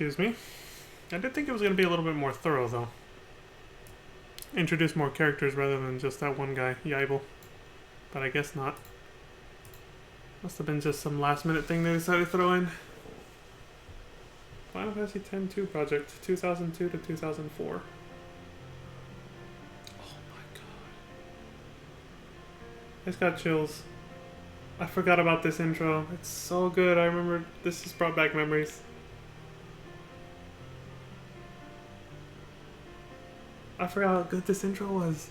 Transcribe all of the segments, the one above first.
Excuse me. I did think it was going to be a little bit more thorough, though. Introduce more characters rather than just that one guy, Yaibel. But I guess not. Must have been just some last-minute thing they decided to throw in. Final Fantasy X-2 project, 2002 to 2004. Oh my god. I just got chills. I forgot about this intro. It's so good. I remember this just brought back memories. I forgot how good this intro was.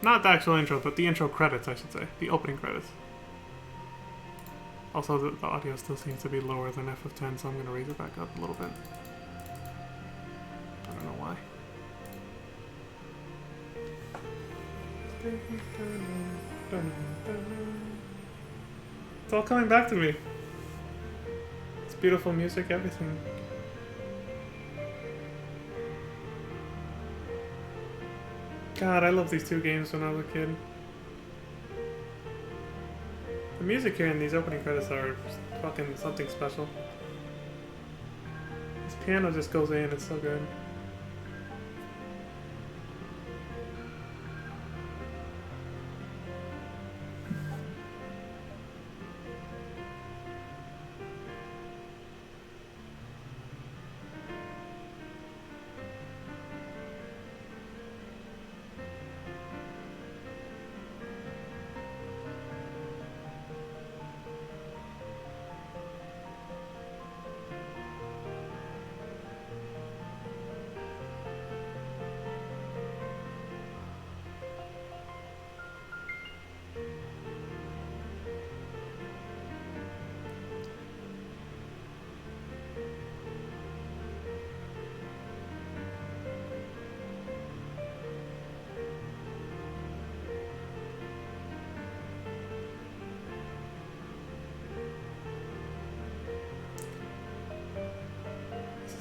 Not the actual intro, but the intro credits, I should say. The opening credits. Also, the audio still seems to be lower than F of 10, so I'm going to raise it back up a little bit. I don't know why. It's all coming back to me. It's beautiful music, everything. God, I loved these two games when I was a kid. The music here in these opening credits are fucking something special. This piano just goes in, it's so good.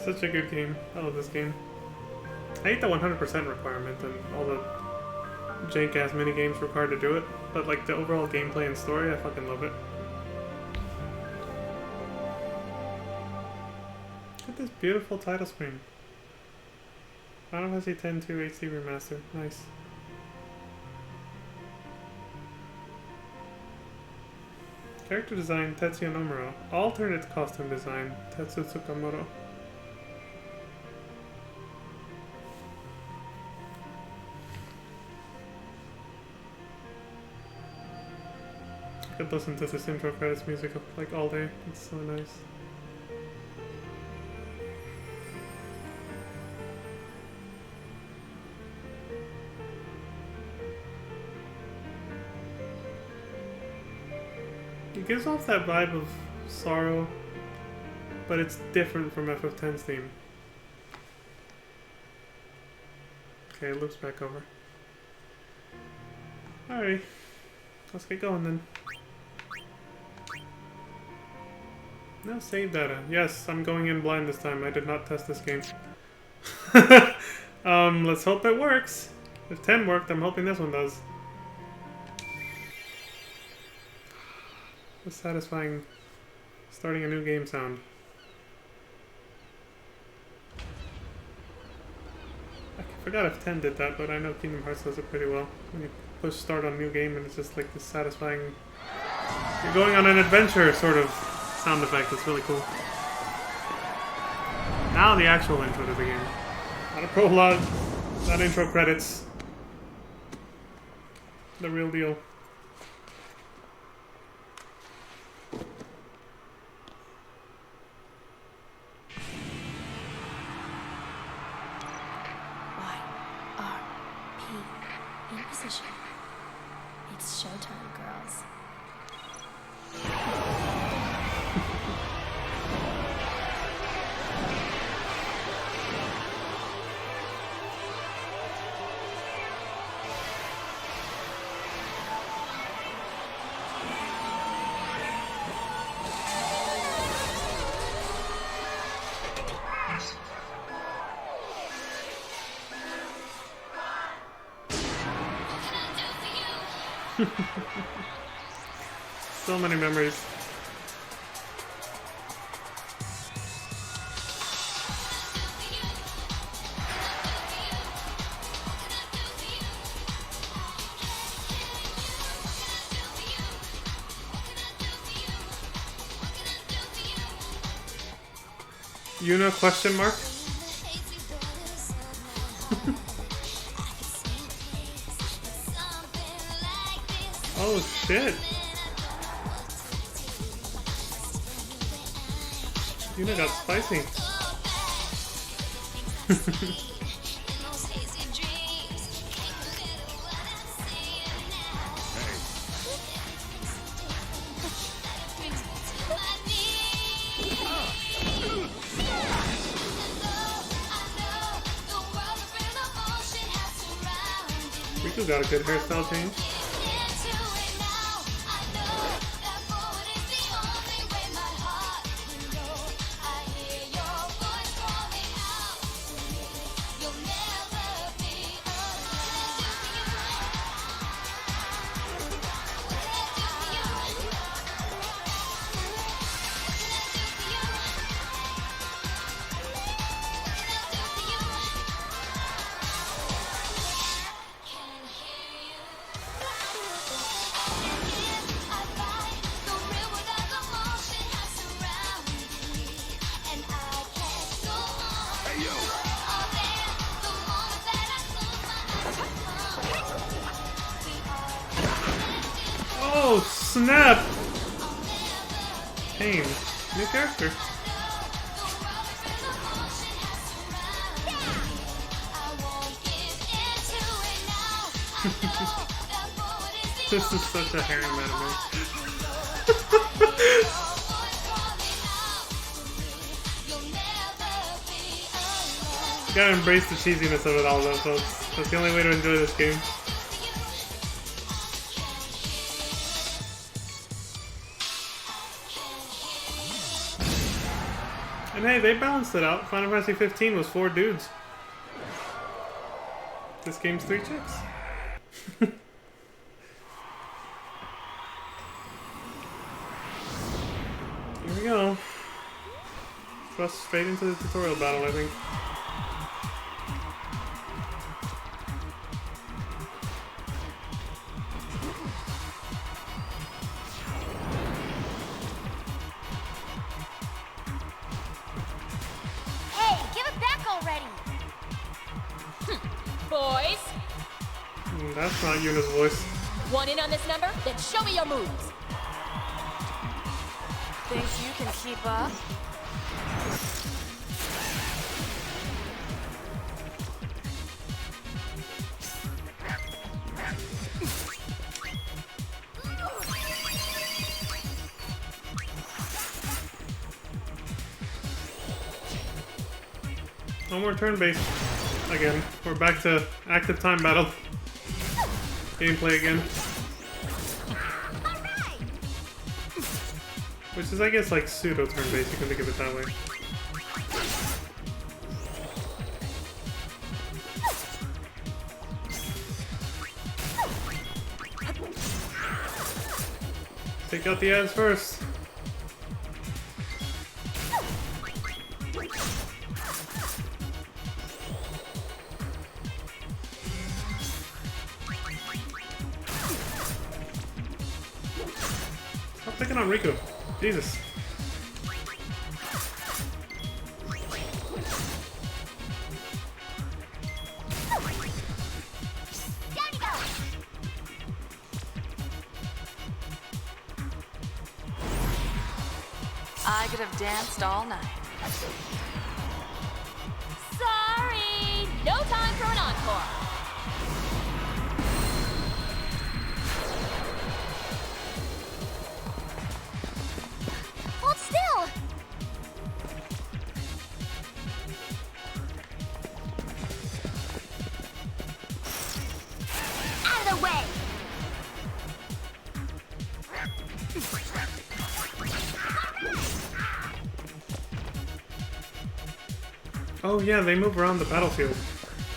Such a good game. I love this game. I hate the 100% requirement and all the jank-ass mini-games required to do it, but like the overall gameplay and story, I fucking love it. Look at this beautiful title screen. Final Fantasy X-2 HD Remaster. Nice. Character design, Tetsuya Nomura. Alternate costume design, Tetsu Tsukamoto. I could listen to this intro credits music like all day. It's so nice. It gives off that vibe of sorrow, but it's different from FF10's theme. Okay, it loops back over. Alright, let's get going then. No save data. Yes, I'm going in blind this time. I did not test this game. Let's hope it works. If 10 worked, I'm hoping this one does. The satisfying starting a new game sound. I forgot if 10 did that, but I know Kingdom Hearts does it pretty well. When you push start on a new game and it's just like this satisfying... You're going on an adventure, sort of. Sound effect. It's really cool. Now the actual intro to the game. Not a prologue, not intro credits. The real deal. Y-R-P in position. It's showtime, girls. So many memories. Yuna question mark? Oh shit. Yuna got spicy. Riku got a good hairstyle change. Oh, snap! Pain. New character. This is such a harem anime. You gotta embrace the cheesiness of it all though, folks. That's the only way to enjoy this game. And hey, they balanced it out. Final Fantasy 15 was 4 dudes. This game's 3 chicks. Here we go. Thrust straight into the tutorial battle, I think. Boys, That's not Yuna's voice. want in on this number? Then show me your moves. Think you can keep up? No more turn-based. Again, we're back to active time battle. Gameplay again. Which is, I guess, like pseudo turn-based, you can think of it that way. Take out the ads first. Stop picking on Riku. Jesus. I could have danced all night. Sorry, no time for an encore. Hold still! Out of the way! Oh yeah, they move around the battlefield.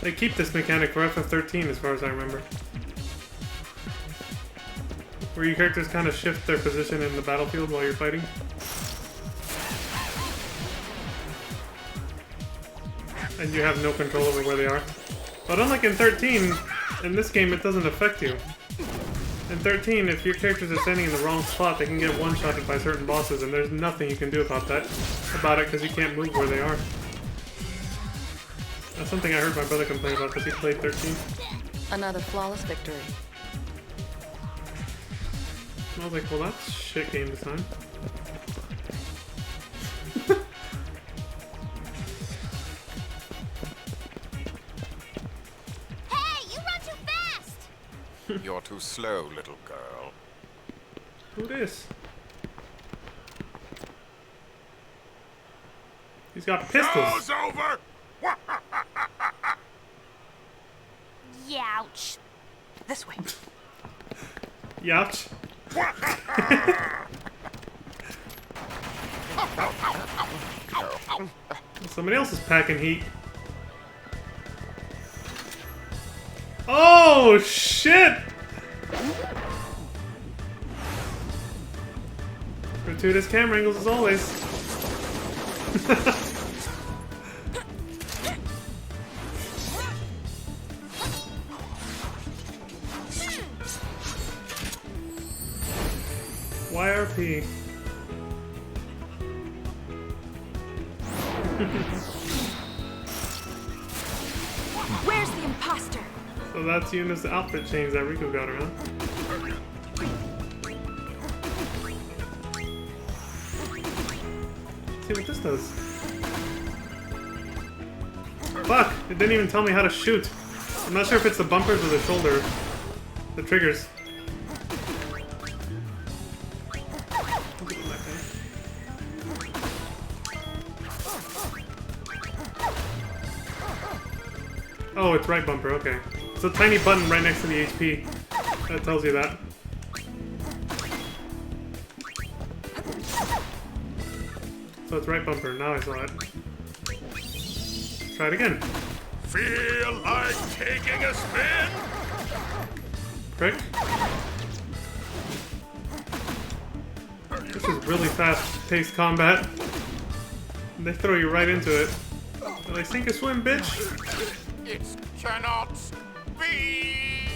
They keep this mechanic for FF13 as far as I remember. where your characters kind of shift their position in the battlefield while you're fighting. And you have no control over where they are. But unlike in 13, in this game it doesn't affect you. In 13, if your characters are standing in the wrong spot, they can get one-shotted by certain bosses, and there's nothing you can do about it because you can't move where they are. That's something I heard my brother complain about because he played 13. Another flawless victory. I was like, well, that's shit game design. Hey, you run too fast! You're too slow, little girl. Who this? He's got pistols. Show's over! Youch. This way. Youch. Somebody else is packing heat. Oh, shit! Gratuitous camera angles as always. YRP. Where's the imposter? So that's Yuna's outfit change that Riku got her, huh? Let's see what this does. Fuck! It didn't even tell me how to shoot. I'm not sure if it's the bumpers or the shoulder. The triggers. Oh, it's right bumper, okay. It's a tiny button right next to the HP. That tells you that. So it's right bumper, now I saw it. Try it again. Feel like taking a spin? Prick. This is really fast-paced combat. They throw you right into it. They're like, sink or swim, bitch! It cannot be.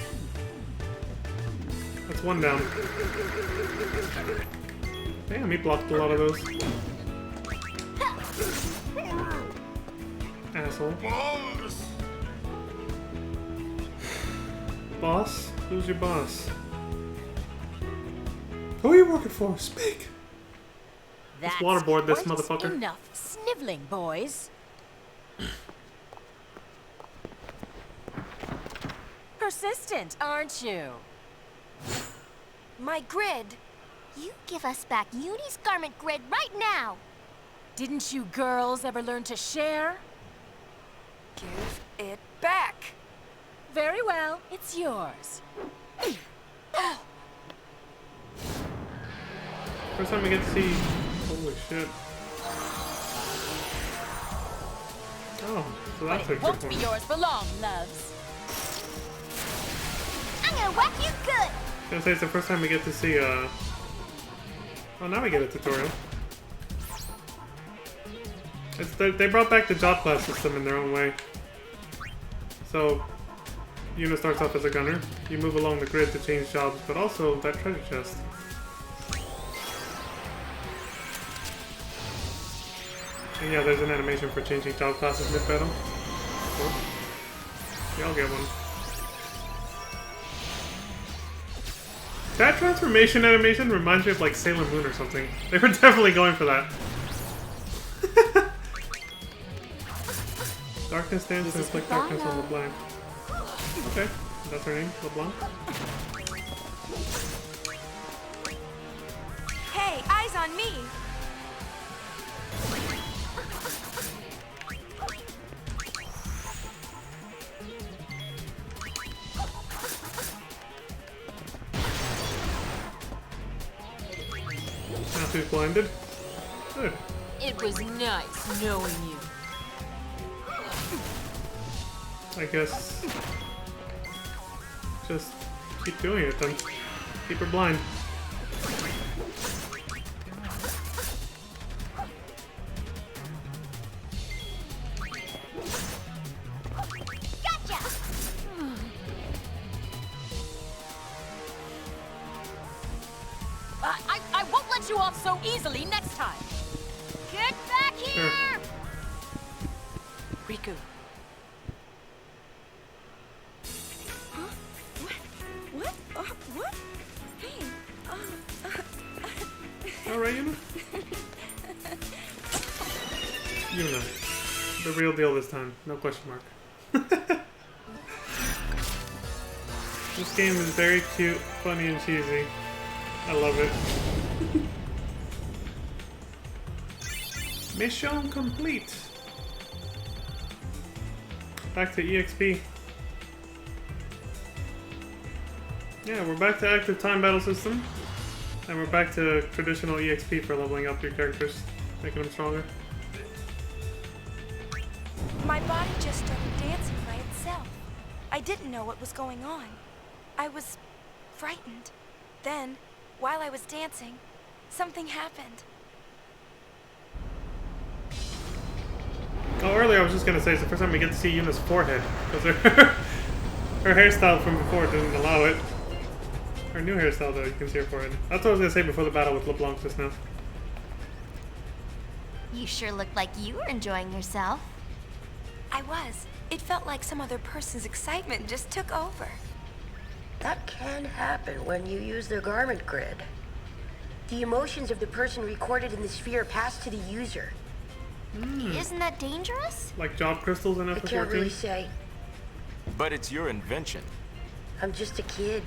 That's one down. Damn, he blocked a lot of those. Asshole. Boss? Who's your boss? Who are you working for? Speak! Let's waterboard this quite motherfucker. Enough sniveling, boys. Persistent, aren't you? My grid. You give us back Uni's garment grid right now! Didn't you girls ever learn to share? Give it back. Very well, it's yours. First time we get to see... Holy shit. Oh, so But that's a it won't trick be one. yours for long, loves. I'm gonna whack you good! I was gonna say it's the first time we get to see, Oh, now we get a tutorial. They brought back the job class system in their own way. So, Yuna starts off as a gunner. You move along the grid to change jobs, but also that treasure chest. And yeah, there's an animation for changing job classes mid-battle. Cool. Yeah, I'll get one. That transformation animation reminds me of like Sailor Moon or something. They were definitely going for that. Darkness stands to inflict darkness on LeBlanc. Okay, that's her name, LeBlanc. Hey, eyes on me. Now she's blinded. Good. It was nice knowing you. I guess just keep doing it then. Keep her blind. Gotcha! I won't let you off so easily next time. Get back here! Sure. Riku, What? What? Hey. Alright, Yuna. Yuna. The real deal this time. No question mark. This game is very cute, funny, and cheesy. I love it. Mission complete. Back to EXP. Yeah, we're back to active time battle system. And we're back to traditional EXP for leveling up your characters, making them stronger. My body just started dancing by itself. I didn't know what was going on. I was frightened. Then, while I was dancing, something happened. Oh, earlier I was just gonna say it's the first time we get to see Yuna's forehead, because her hairstyle from before didn't allow it. Her new hairstyle, though, you can see her forehead. That's what I was gonna say before the battle with LeBlanc just now. You sure looked like you were enjoying yourself. I was. It felt like some other person's excitement just took over. That can happen when you use the garment grid. The emotions of the person recorded in the sphere pass to the user. Isn't that dangerous? Like job crystals in I can't really FF14? say. But it's your invention. I'm just a kid.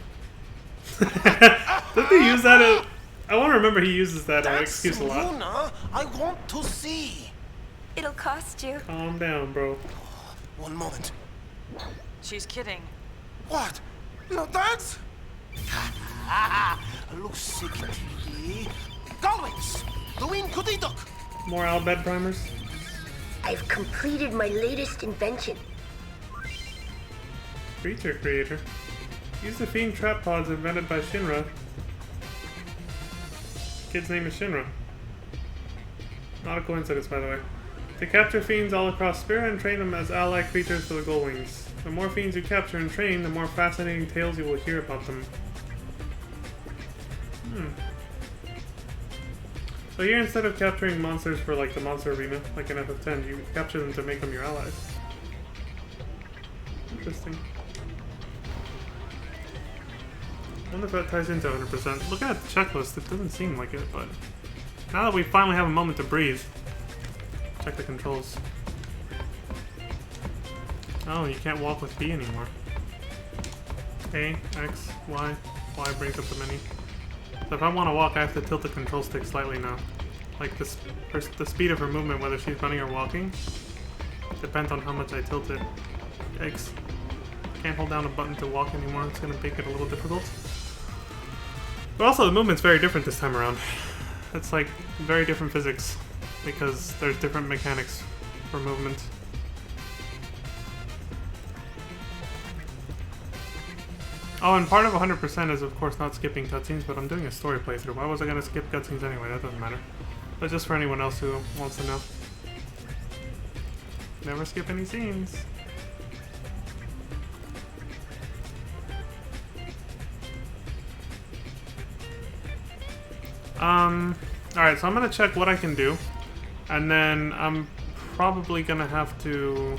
Doesn't he use that as... I want to remember he uses that excuse a lot. Luna, I want to see. It'll cost you. Calm down, bro. One moment. she's kidding. What? No dance? Luxicity. Galwings! The wind could eat duck. More Albed primers? I've completed my latest invention. Creature creator. Use the fiend trap pods invented by Shinra. Kid's name is Shinra. Not a coincidence, by the way. To capture fiends all across Spira and train them as allied creatures for the Gullwings. The more fiends you capture and train, the more fascinating tales you will hear about them. So here, instead of capturing monsters for like the monster arena, like in FF10, you capture them to make them your allies. Interesting. I wonder if that ties into 100%. Looking at the checklist, it doesn't seem like it, but now that we finally have a moment to breathe, check the controls. Oh, you can't walk with B anymore. A, X, Y. Y brings up the menu. So if I want to walk, I have to tilt the control stick slightly now. Like the speed of her movement, whether she's running or walking, depends on how much I tilt it. Yikes. Can't hold down a button to walk anymore. It's going to make it a little difficult. But also, the movement's very different this time around. It's like very different physics because there's different mechanics for movement. Oh, and part of 100% is, of course, not skipping cutscenes, but I'm doing a story playthrough. Why was I going to skip cutscenes anyway? That doesn't matter. But just for anyone else who wants to know. Never skip any scenes. Alright, so I'm going to check what I can do. And then I'm probably going to have to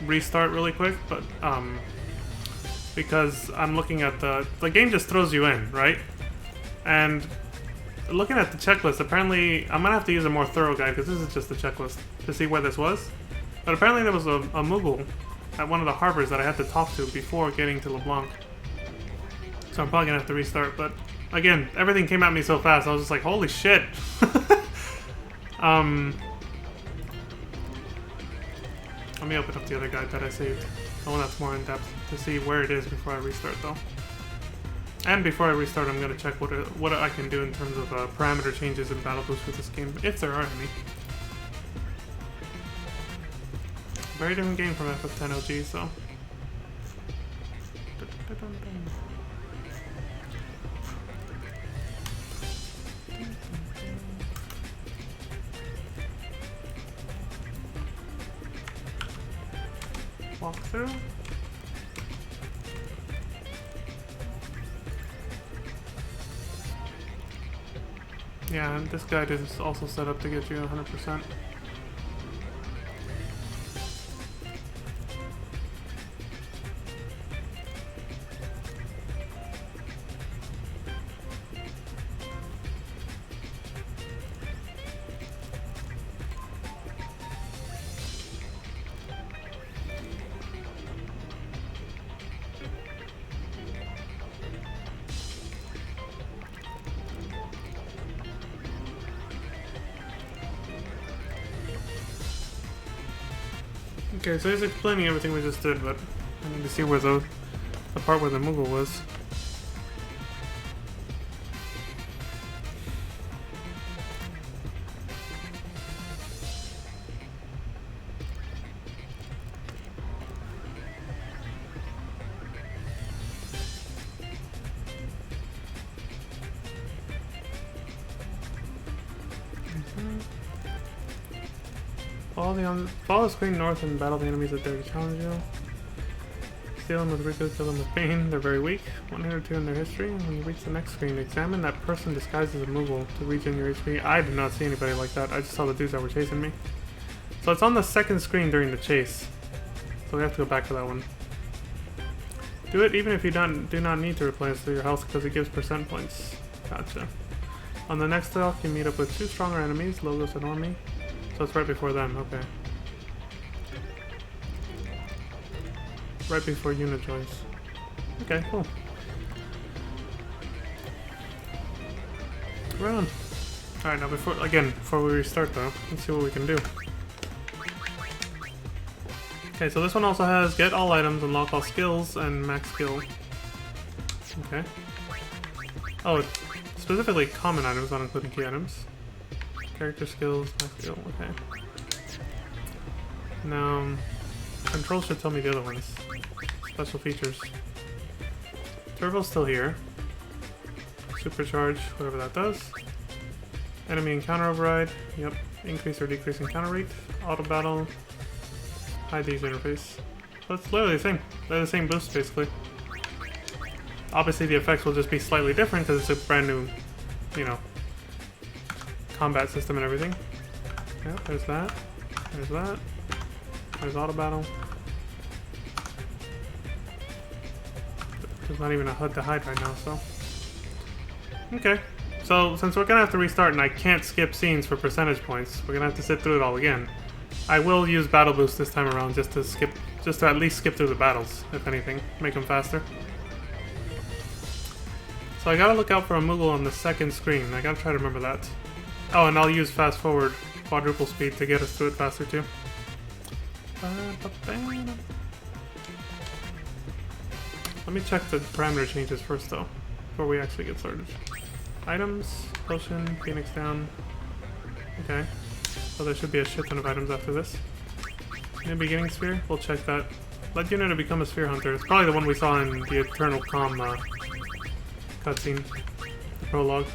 restart really quick, but, because I'm looking at the game just throws you in, right? And looking at the checklist, apparently I'm gonna have to use a more thorough guide because this is just the checklist to see where this was. But apparently there was a Moogle at one of the harbors that I had to talk to before getting to LeBlanc. So I'm probably gonna have to restart, but again, everything came at me so fast, I was just like, holy shit! Let me open up the other guide that I saved. The one that's more in-depth to see where it is before I restart, though. And before I restart, I'm going to check what I can do in terms of parameter changes in Battle Boost with this game, if there are any. Very different game from FF10 OG, so... walk through. Yeah, and this guide is also set up to get you 100%. Okay, so he's explaining everything we just did, but I need to see where the part where the Moogle was. Follow the screen north and battle the enemies that dare to challenge you. Steal them with Rico, kill them with Pain. They're very weak. 1 hit or 2 in their history. When you reach the next screen, examine that person disguised as a Moogle to regen your HP. I did not see anybody like that. I just saw the dudes that were chasing me. So it's on the second screen during the chase. So we have to go back to that one. Do it even if you do not need to replenish your health because it gives percent points. Gotcha. On the next talk, you meet up with 2 stronger enemies, Logos and Ormi. So it's right before them, okay. Right before Yuna joins. Okay, cool. Right on. Alright, now before we restart though, let's see what we can do. Okay, so this one also has get all items, unlock all skills, and max skill. Okay. Oh, it's specifically common items, not including key items. Character skills, max skill, okay. Now, control should tell me the other ones. Special features. Turbo's still here. Supercharge, whatever that does. Enemy encounter override, yep. Increase or decrease encounter rate. Auto battle. Hide these interface. So it's literally the same. They're the same boost basically. Obviously the effects will just be slightly different because it's a brand new, you know, combat system and everything. Yep, there's that. There's that. There's auto battle. There's not even a HUD to hide right now, so. Okay. So, since we're gonna have to restart and I can't skip scenes for percentage points, we're gonna have to sit through it all again. I will use Battle Boost this time around just to at least skip through the battles, if anything. Make them faster. So I gotta look out for a Moogle on the second screen. I gotta try to remember that. Oh, and I'll use fast forward, quadruple speed to get us through it faster too. Let me check the parameter changes first though, before we actually get started. Items, potion, Phoenix down. Okay, so there should be a shit ton of items after this. New beginning sphere, we'll check that. Let Yuna to become a sphere hunter. It's probably the one we saw in the Eternal Calm cutscene, the prologue.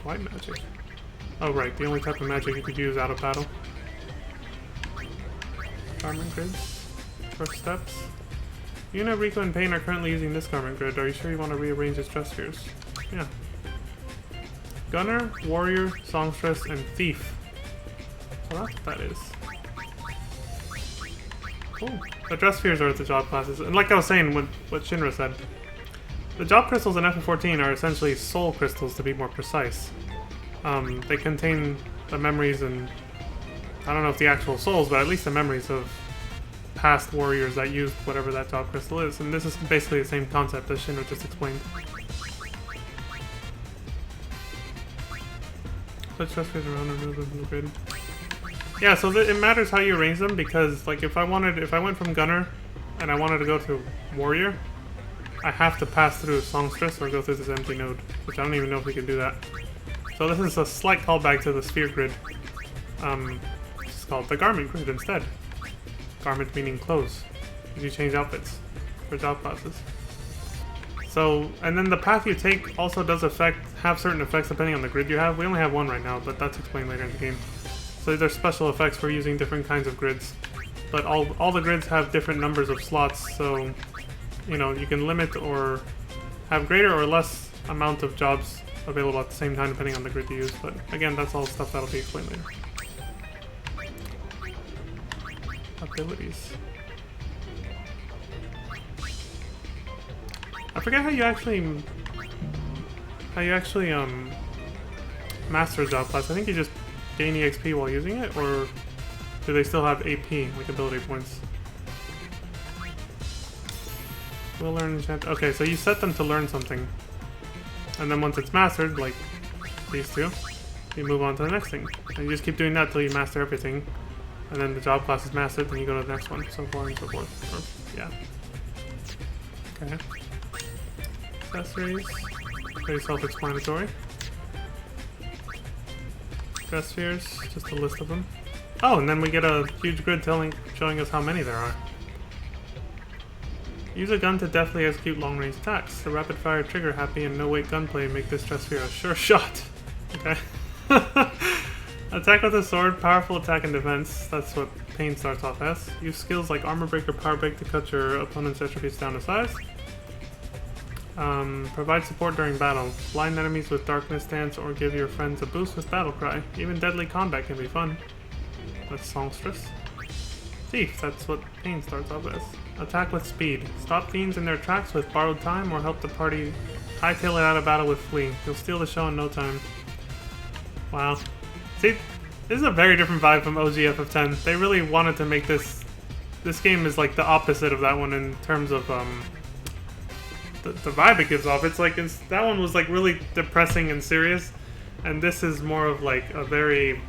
White magic. Oh right, the only type of magic you could use out of battle. Garment grids. First steps. Yuna, Rico, and Pain are currently using this garment grid. Are you sure you want to rearrange its dress spheres? Yeah. Gunner, Warrior, Songstress, and Thief. So that's what that is. Cool. The dress spheres are the job classes. And like I was saying, what Shinra said, the job crystals in FF14 are essentially soul crystals to be more precise. They contain the memories and, I don't know if the actual souls, but at least the memories of past warriors that used whatever that job crystal is. And this is basically the same concept as Shinra just explained. Switch dress spheres around and remove them from the grid. Yeah, so it matters how you arrange them because, like, if I went from Gunner and I wanted to go to Warrior, I have to pass through Songstress or go through this empty node, which I don't even know if we can do that. So this is a slight callback to the sphere grid. It's called the garment grid instead. Garment meaning clothes. You change outfits for job classes. So, and then the path you take also does have certain effects depending on the grid you have. We only have one right now, but that's explained later in the game. So these are special effects for using different kinds of grids. But all the grids have different numbers of slots, so you know, you can limit or have greater or less amount of jobs available at the same time depending on the grid you use. But again, that's all stuff that'll be explained later. Abilities. I forget how you actually master a job class. I think you just gain EXP while using it, or do they still have AP, like ability points? We'll learn enchant. Okay, so you set them to learn something. And then once it's mastered, like these two, you move on to the next thing. And you just keep doing that till you master everything. And then the job class is mastered, then you go to the next one, so forth and so forth. Or, yeah. Okay. Accessories. Pretty self-explanatory. Dress spheres, just a list of them. Oh, and then we get a huge grid showing us how many there are. Use a gun to deftly execute long-range attacks. The rapid-fire, trigger-happy, and no-weight gunplay make this dress sphere a sure shot. Okay. Attack with a sword, powerful attack and defense. That's what Pain starts off as. Use skills like Armor Break or Power Break to cut your opponent's attributes down to size. Provide support during battle. Blind enemies with darkness stance or give your friends a boost with battle cry. Even deadly combat can be fun. That's songstress. Thief, that's what Pain starts off as. Attack with speed. Stop fiends in their tracks with borrowed time or help the party hightail it out of battle with flee. You'll steal the show in no time. Wow. See, this is a very different vibe from OG FF10. They really wanted to make this game is like the opposite of that one in terms of the vibe it gives off. It's like that one was like really depressing and serious, and this is more of like a very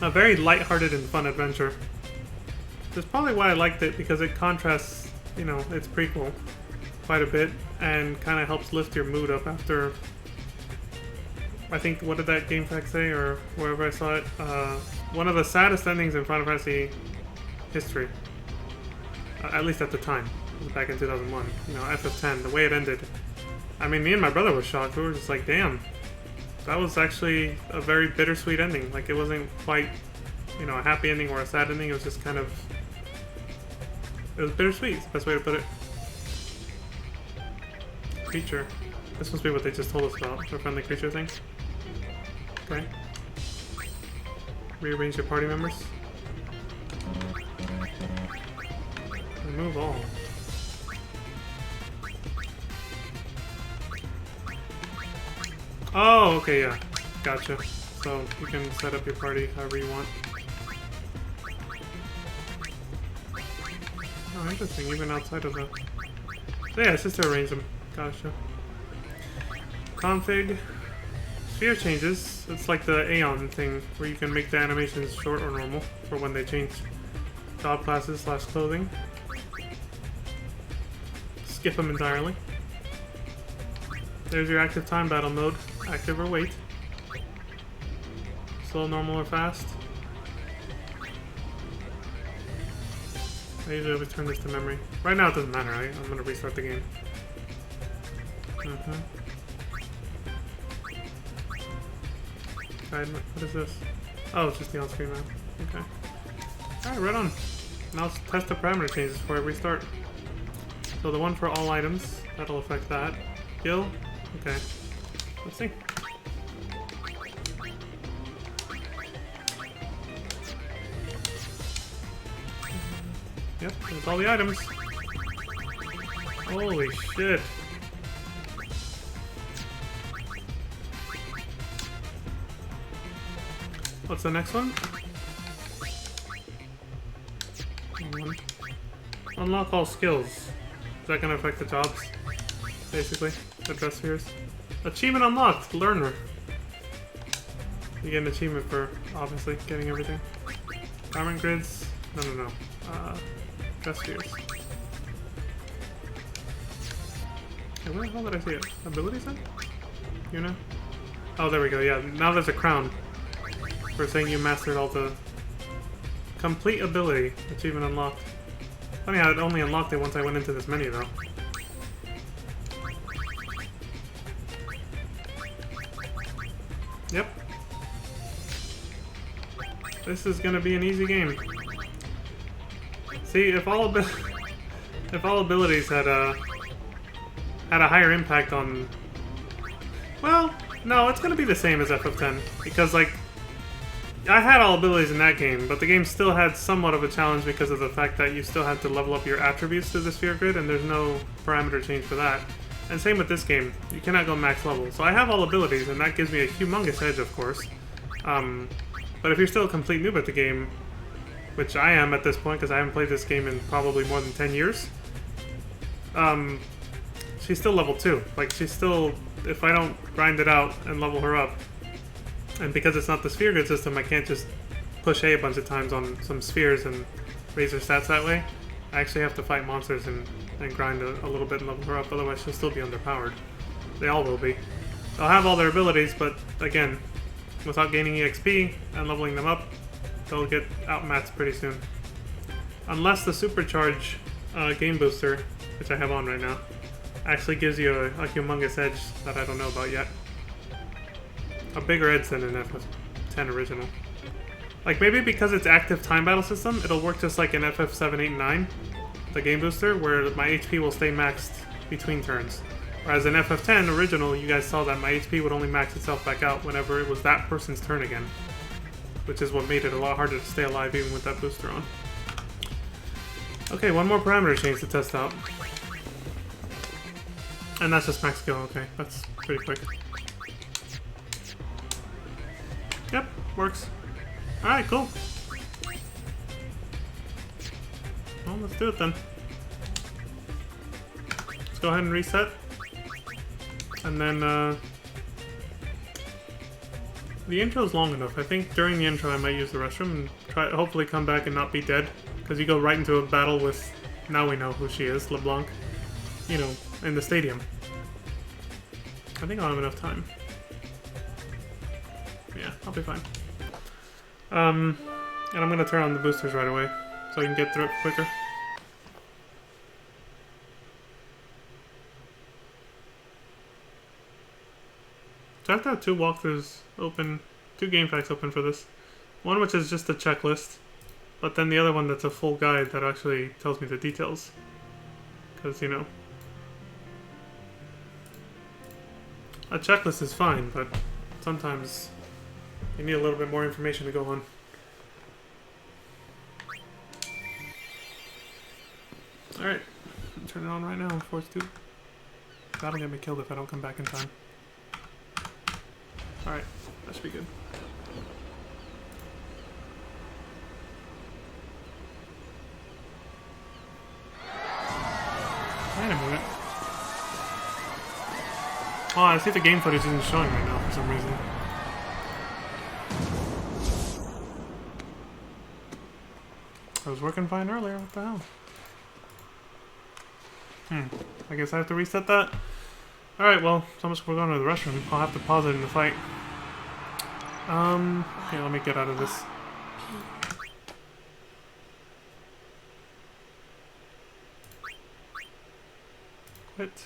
lighthearted and fun adventure. That's probably why I liked it, because it contrasts, you know, its prequel quite a bit and kind of helps lift your mood up after. I think, what did that GameFAQ say, or wherever I saw it? One of the saddest endings in Final Fantasy history, at least at the time. It was back in 2001. You know, FF10, the way it ended. I mean, me and my brother was shocked. We were just like, damn, that was actually a very bittersweet ending. Like, it wasn't quite, you know, a happy ending or a sad ending. It was just kind of, it was bittersweet. It's the best way to put it. Creature. This must be what they just told us about, the friendly creature thing. Okay. Rearrange your party members. Remove all. Oh, okay, yeah. Gotcha. So you can set up your party however you want. Oh, interesting. Even outside of the... So yeah, it's just to arrange them. Gotcha. Config. Sphere changes. It's like the Aeon thing, where you can make the animations short or normal for when they change job classes / clothing. Skip them entirely. There's your active time battle mode. Active or wait. Slow, normal, or fast. I usually always turn this to memory. Right now it doesn't matter, right? I'm gonna restart the game. What is this? Oh, it's just the on-screen map. Okay. Alright, right on. Now let's test the parameter changes before I restart. So the one for all items, that'll affect that. Skill? Okay. Let's see. Yep, there's all the items. Holy shit. What's the next one? Unlock all skills. Is that gonna affect the jobs? Basically, the dress spheres. Achievement unlocked, learner. You get an achievement for obviously getting everything. Garment grids. No. Dress spheres. Okay, where the hell did I see it? Ability set? You know? Oh, there we go. Yeah, now there's a crown. For saying you mastered all the complete ability. Achievement unlocked. Funny how it only unlocked it once I went into this menu though. Yep. This is gonna be an easy game. See, if all abilities had a higher impact on... Well, no, it's gonna be the same as FF10. Because, like, I had all abilities in that game, but the game still had somewhat of a challenge because of the fact that you still had to level up your attributes to the sphere grid, and there's no parameter change for that. And same with this game. You cannot go max level. So I have all abilities, and that gives me a humongous edge, of course. But if you're still a complete noob at the game, which I am at this point because I haven't played this game in probably more than 10 years, she's still level 2. Like, she's still... If I don't grind it out and level her up, and because it's not the sphere grid system, I can't just push A bunch of times on some spheres and raise her stats that way. I actually have to fight monsters and grind a little bit and level her up, otherwise she'll still be underpowered. They all will be. They'll have all their abilities, but again, without gaining EXP and leveling them up, they'll get outmatched pretty soon. Unless the supercharge game booster, which I have on right now, actually gives you a humongous edge that I don't know about yet. A bigger edge than in FF10 original. Like, maybe because it's active time battle system, it'll work just like in FF7, 8, and 9, the game booster, where my HP will stay maxed between turns. Whereas in FF10 original, you guys saw that my HP would only max itself back out whenever it was that person's turn again. Which is what made it a lot harder to stay alive even with that booster on. Okay, one more parameter change to test out. And that's just max skill, okay. That's pretty quick. Yep, works. Alright, cool. Well, let's do it then. Let's go ahead and reset. And then, the intro's long enough. I think during the intro I might use the restroom and hopefully come back and not be dead. Because you go right into a battle with, now we know who she is, LeBlanc. You know, in the stadium. I think I'll have enough time. Yeah, I'll be fine. And I'm gonna turn on the boosters right away, so I can get through it quicker. So I have to have 2 walkthroughs open, 2 game packs open for this. One which is just a checklist, but then the other one that's a full guide that actually tells me the details. Because, you know, a checklist is fine, but sometimes you need a little bit more information to go on. Alright, turn it on right now before it's too... That'll get me killed if I don't come back in time. Alright, that should be good. Wait a minute. Oh, I see the game footage isn't showing right now for some reason. I was working fine earlier, what the hell? I guess I have to reset that? Alright, well, so much for going to the restroom. I'll have to pause it in the fight. Okay, let me get out of this. Quit.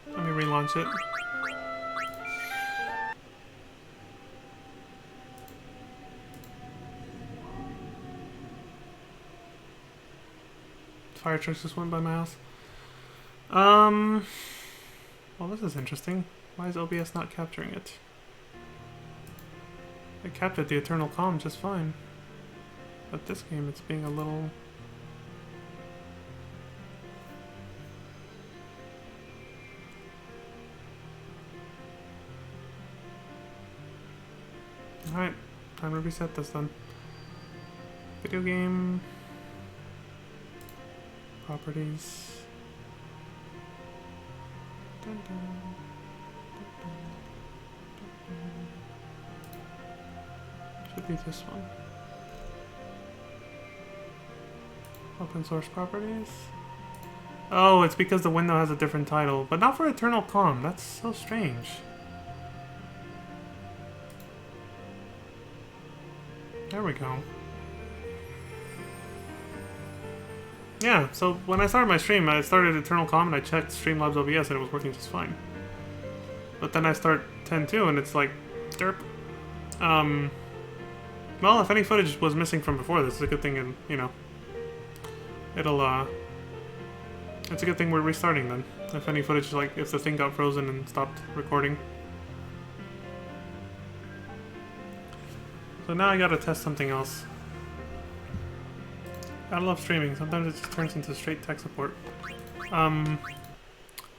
Let me relaunch it. Fire trucks just went by my house. Well, this is interesting. Why is OBS not capturing it? It captured the Eternal Calm just fine. But this game, it's being a little... Alright, time to reset this then. Video game... Properties... Dun, dun, dun, dun, should be this one. Open source properties. Oh, it's because the window has a different title, but not for Eternal Calm. That's so strange. There we go. Yeah, so when I started my stream, I started Eternal Calm and I checked Streamlabs OBS and it was working just fine. But then I start 10.2 and it's like, derp. Well, if any footage was missing from before, this is a good thing, and you know, it'll it's a good thing we're restarting then. If any footage, like if the thing got frozen and stopped recording. So now I gotta test something else. I love streaming. Sometimes it just turns into straight tech support. Now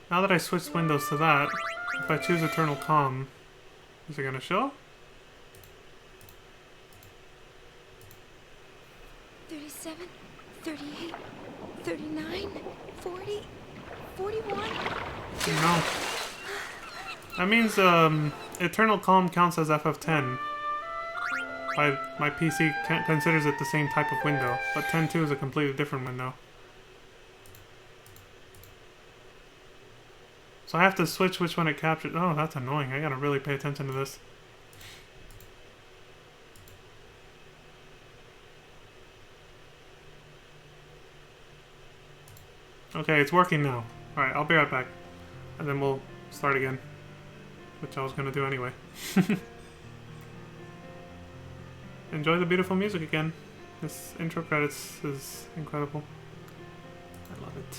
that I switched windows to that, if I choose Eternal Calm, is it gonna show? 37, 38, 39, 40, 41. No. That means Eternal Calm counts as FF10. My PC considers it the same type of window, but 10.2 is a completely different window. So I have to switch which one it captured. Oh, that's annoying. I gotta really pay attention to this. Okay, it's working now. Alright, I'll be right back. And then we'll start again. Which I was gonna do anyway. Enjoy the beautiful music again. This intro credits is incredible. I love it.